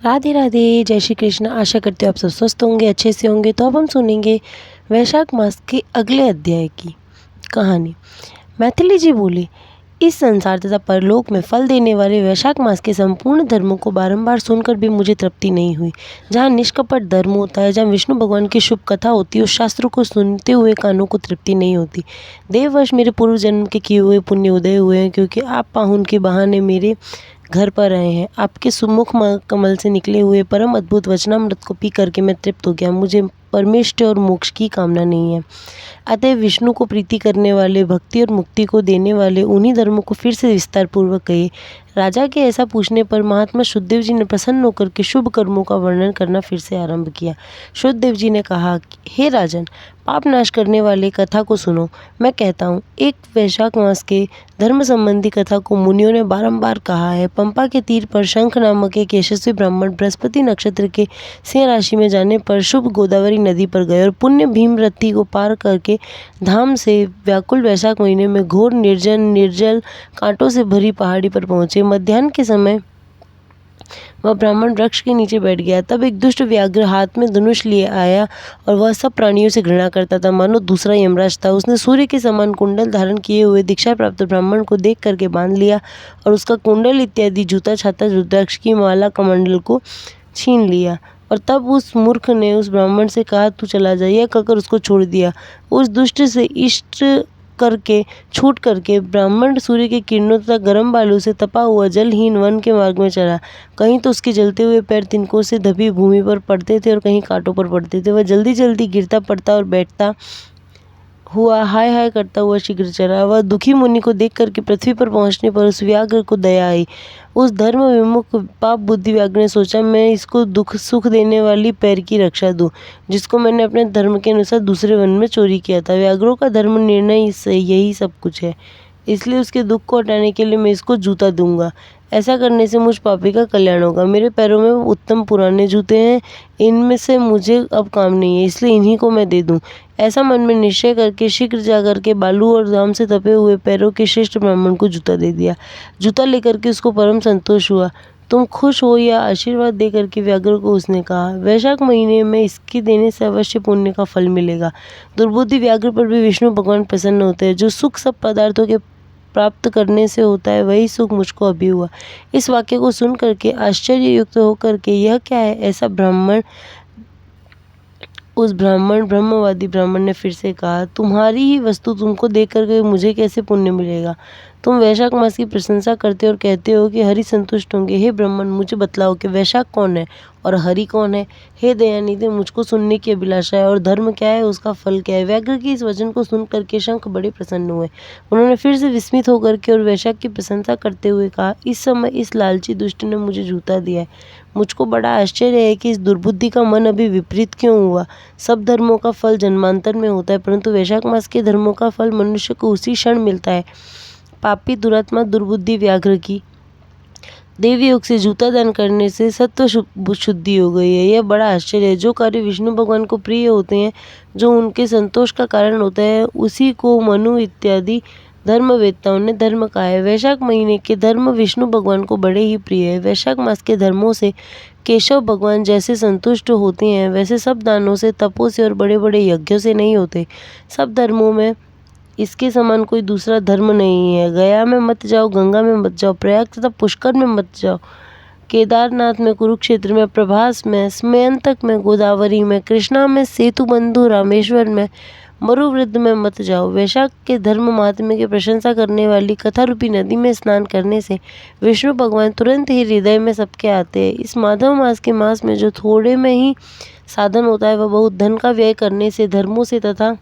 राधे राधे, जय श्री कृष्ण। आशा करती हूँ आप सब स्वस्थ होंगे, अच्छे से होंगे। तो अब हम सुनेंगे वैशाख मास के अगले अध्याय की कहानी। मैथिली जी बोले, इस संसार तथा परलोक में फल देने वाले वैशाख मास के संपूर्ण धर्मों को बारंबार सुनकर भी मुझे तृप्ति नहीं हुई। जहाँ निष्कपट धर्म होता है, जहाँ विष्णु भगवान की शुभ कथा होती है, उस शास्त्रों को सुनते हुए कानों को तृप्ति नहीं होती। देववश मेरे पूर्व जन्म के किए हुए पुण्य उदय हुए हैं, क्योंकि आप पाहुन के बहाने मेरे घर पर रहे हैं। आपके सुमुख कमल से निकले हुए परम अद्भुत वचनामृत को पी करके मैं तृप्त हो गया। मुझे परमेष्ठ और मोक्ष की कामना नहीं है। अतः विष्णु को प्रीति करने वाले, भक्ति और मुक्ति को देने वाले उन्हीं धर्मों को फिर से विस्तार पूर्वक कहिए। राजा के ऐसा पूछने पर महात्मा शुद्धदेव जी ने प्रसन्न होकर के शुभ कर्मों का वर्णन करना फिर से आरंभ किया। शुद्धदेव जी ने कहा, हे राजन, पाप नाश करने वाले कथा को सुनो। मैं कहता हूँ, एक वैशाख मास के धर्म संबंधी कथा को मुनियों ने बारंबार कहा है। पंपा के तीर पर शंख नामक एक यशस्वी ब्राह्मण बृहस्पति नक्षत्र के सिंह राशि में जाने पर शुभ गोदावरी नदी पर गए और पुण्य भीमरथी को पार करके धाम से व्याकुल वैशाख महीने में घोर निर्जल कांटों से भरी पहाड़ी पर पहुंचे। मध्याह्न के समय वह ब्राह्मण वृक्ष के नीचे बैठ गया। तब एक दुष्ट व्याघ्र हाथ में धनुष लिए आया और वह सब प्राणियों से घृणा करता था, मानो दूसरा यमराज था। उसने सूर्य के समान कुंडल धारण किए हुए दीक्षा प्राप्त ब्राह्मण को देख करके बांध लिया और उसका कुंडल इत्यादि जूता छाता रुद्राक्ष की माला कमंडल को छीन लिया। और तब उस मूर्ख ने उस ब्राह्मण से कहा, तू चला जा। यह कहकर उसको छोड़ दिया। उस दुष्ट से इष्ट करके छूट करके ब्राह्मण सूर्य के किरणों तथा गर्म बालू से तपा हुआ जलहीन वन के मार्ग में चला। कहीं तो उसके जलते हुए पैर तिनकों से दबी भूमि पर पड़ते थे और कहीं कांटों पर पड़ते थे। वह जल्दी जल्दी गिरता पड़ता और बैठता हुआ हाय हाय करता हुआ शीघ्र चला। वह दुखी मुनि को देख करके पृथ्वी पर पहुंचने पर उस व्याघ्र को दया आई। उस धर्म विमुख पाप बुद्धि व्याघ्र ने सोचा, मैं इसको दुख सुख देने वाली पैर की रक्षा दूं, जिसको मैंने अपने धर्म के अनुसार दूसरे वन में चोरी किया था। व्याघ्रों का धर्म निर्णय यही सब कुछ है, इसलिए उसके दुख को हटाने के लिए मैं इसको जूता दूंगा। ऐसा करने से मुझ पापी का कल्याण होगा। मेरे पैरों में उत्तम पुराने जूते हैं, इनमें से मुझे अब काम नहीं है, इसलिए इन्हीं को मैं दे दूं। ऐसा मन में निश्चय करके शीघ्र जाकर के बालू और दाम से तपे हुए पैरों के श्रेष्ठ ब्राह्मण को जूता दे दिया। जूता लेकर के उसको परम संतोष हुआ। तुम खुश हो या आशीर्वाद दे करके व्याघ्र को उसने कहा, वैशाख महीने में इसके देने से अवश्य पुण्य का फल मिलेगा। दुर्बुद्धि व्याघ्र पर भी विष्णु भगवान प्रसन्न होते हैं। जो सुख सब पदार्थों के प्राप्त करने से होता है, वही सुख मुझको अभी हुआ। इस वाक्य को सुन करके आश्चर्य युक्त होकर के, यह क्या है ऐसा उस ब्रह्मवादी ब्राह्मण ने फिर से कहा, तुम्हारी ही वस्तु तुमको देख करके मुझे कैसे पुण्य मिलेगा। तुम वैशाख मास की प्रशंसा करते हो और कहते हो कि हरि संतुष्ट होंगे। हे ब्राह्मण, मुझे बतलाओ कि वैशाख कौन है और हरि कौन है। हे दयानिधि, मुझको सुनने की अभिलाषा है। और धर्म क्या है, उसका फल क्या है। व्याघ्र की इस वचन को सुन करके शंख बड़े प्रसन्न हुए। उन्होंने फिर से विस्मित होकर के और वैशाख की प्रशंसा करते हुए कहा, इस समय इस लालची दुष्ट ने मुझे जूता दिया है। मुझको बड़ा आश्चर्य है कि इस दुर्बुद्धि का मन अभी विपरीत क्यों हुआ। सब धर्मों का फल जन्मांतर में होता है, परंतु वैशाख मास के धर्मों का फल मनुष्य को उसी क्षण मिलता है। पापी दुरात्मा दुर्बुद्धि व्याघ्र की देव योग से जूता दान करने से सत्व शुद्धि हो गई है। यह बड़ा आश्चर्य है। जो कार्य विष्णु भगवान को प्रिय होते हैं, जो उनके संतोष का कारण होता है, उसी को मनु इत्यादि धर्मवेत्ताओं ने धर्म कहा है। वैशाख महीने के धर्म विष्णु भगवान को बड़े ही प्रिय है। वैशाख मास के धर्मों से केशव भगवान जैसे संतुष्ट होते हैं, वैसे सब दानों से, तपों से और बड़े बड़े यज्ञों से नहीं होते। सब धर्मों में इसके समान कोई दूसरा धर्म नहीं है। गया में मत जाओ, गंगा में मत जाओ, प्रयाग तथा पुष्कर में मत जाओ, केदारनाथ में, कुरुक्षेत्र में, प्रभास में, स्मयंतक में, गोदावरी में, कृष्णा में, सेतुबंधु रामेश्वर में, मरुवृद्ध में मत जाओ। वैशाख के धर्म महात्म्य की प्रशंसा करने वाली कथा रूपी नदी में स्नान करने से विष्णु भगवान तुरंत ही हृदय में सबके आते हैं। इस माधव मास के मास में जो थोड़े में ही साधन होता है, वह बहुत धन का व्यय करने से, धर्मों से तथा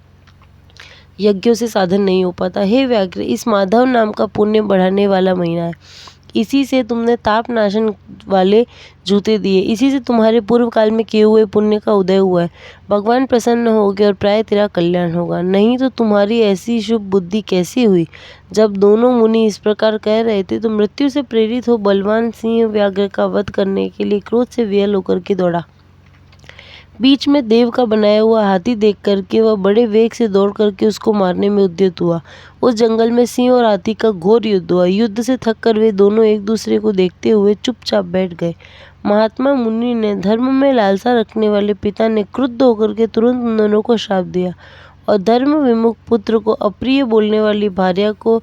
यज्ञों से साधन नहीं हो पाता। हे व्याघ्र, इस माधव नाम का पुण्य बढ़ाने वाला महीना है। इसी से तुमने ताप नाशन वाले जूते दिए, इसी से तुम्हारे पूर्व काल में किए हुए पुण्य का उदय हुआ है। भगवान प्रसन्न होगे और प्राय तेरा कल्याण होगा। नहीं तो तुम्हारी ऐसी शुभ बुद्धि कैसी हुई। जब दोनों मुनि इस प्रकार कह रहे थे तो मृत्यु से प्रेरित हो बलवान सिंह व्याघ्र का वध करने के लिए क्रोध से विहल होकर के दौड़ा। बीच में देव का बनाया हुआ हाथी देख करके वह बड़े वेग से दौड़ करके उसको मारने में उद्यत हुआ। उस जंगल में सिंह और हाथी का घोर युद्ध हुआ। युद्ध से थक कर वे दोनों एक दूसरे को देखते हुए चुपचाप बैठ गए। महात्मा मुनि ने धर्म में लालसा रखने वाले पिता ने क्रुद्ध होकर के तुरंत उन दोनों को श्राप दिया और धर्म विमुख पुत्र को अप्रिय बोलने वाली भार्या को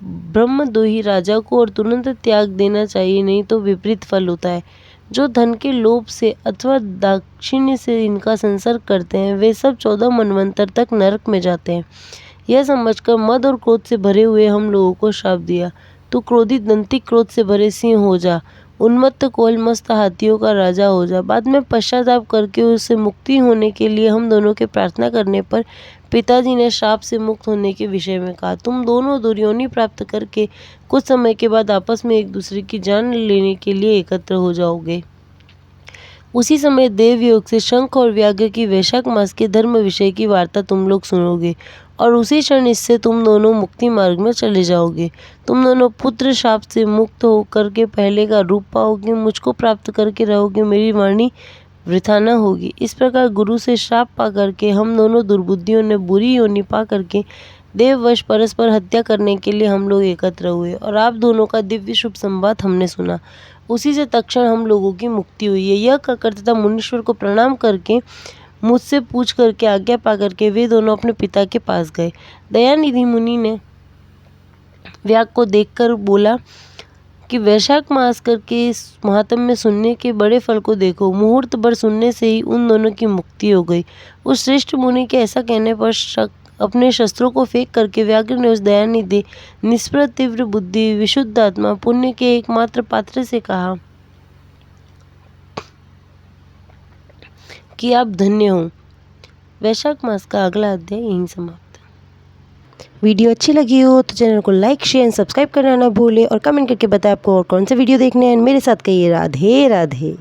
ब्रह्मद्रोही राजा को और तुरंत त्याग देना चाहिए, नहीं तो विपरीत फल होता है। जो धन के लोभ से अथवा दाक्षिण्य से इनका संसर्ग करते हैं वे सब 14 मनवंतर तक नरक में जाते हैं। यह समझकर मद और क्रोध से भरे हुए हम लोगों को श्राप दिया, तू क्रोधित दंती क्रोध से भरे सिंह हो जा, उन्मत्त कोल मस्त हाथियों का राजा हो जा। बाद में पश्चाताप करके उससे मुक्ति होने के लिए हम दोनों के प्रार्थना करने पर पिताजी ने श्राप से मुक्त होने के विषय में कहा, तुम दोनों दुर्योनि प्राप्त करके कुछ समय के बाद आपस में एक दूसरे की जान लेने के लिए एकत्र हो जाओगे। उसी समय देवयोग से शंख और व्याघ्र की वैशाख मास के धर्म विषय की वार्ता तुम लोग सुनोगे और उसी क्षण इससे तुम दोनों मुक्ति मार्ग में चले जाओगे। तुम दोनों पुत्र शाप से मुक्त होकर के पहले का रूप पाओगे, मुझको प्राप्त करके रहोगे, मेरी वाणी वृथा न होगी। इस प्रकार गुरु से श्राप पा करके हम दोनों दुर्बुद्धियों ने बुरी योनि पा करके देववश परस्पर हत्या करने के लिए हम लोग एकत्र हुए और आप दोनों का दिव्य शुभ संवाद हमने सुना। उसी से तत्क्षण हम लोगों की मुक्ति हुई है। यह कहकर तथा मुनीश्वर को प्रणाम करके मुझसे पूछ करके आज्ञा पा करके वे दोनों अपने पिता के पास गए। दयानिधि मुनि ने व्याग को देखकर बोला कि वैशाख मास करके इस महात्म्य सुनने के बड़े फल को देखो। मुहूर्त भर सुनने से ही उन दोनों की मुक्ति हो गई। उस श्रेष्ठ मुनि के ऐसा कहने पर अपने शस्त्रों को फेंक करके व्याघ्र ने उस दयानिधि निष्प्रह तीव्र बुद्धि विशुद्ध आत्मा पुण्य के एकमात्र पात्र से कहा कि आप धन्य हो। वैशाख मास का अगला अध्याय यहीं समाप्त। वीडियो अच्छी लगी हो तो चैनल को लाइक शेयर एंड सब्सक्राइब करना ना भूले और कमेंट करके बताएं आपको और कौन से वीडियो देखने हैं। मेरे साथ कहिए राधे राधे।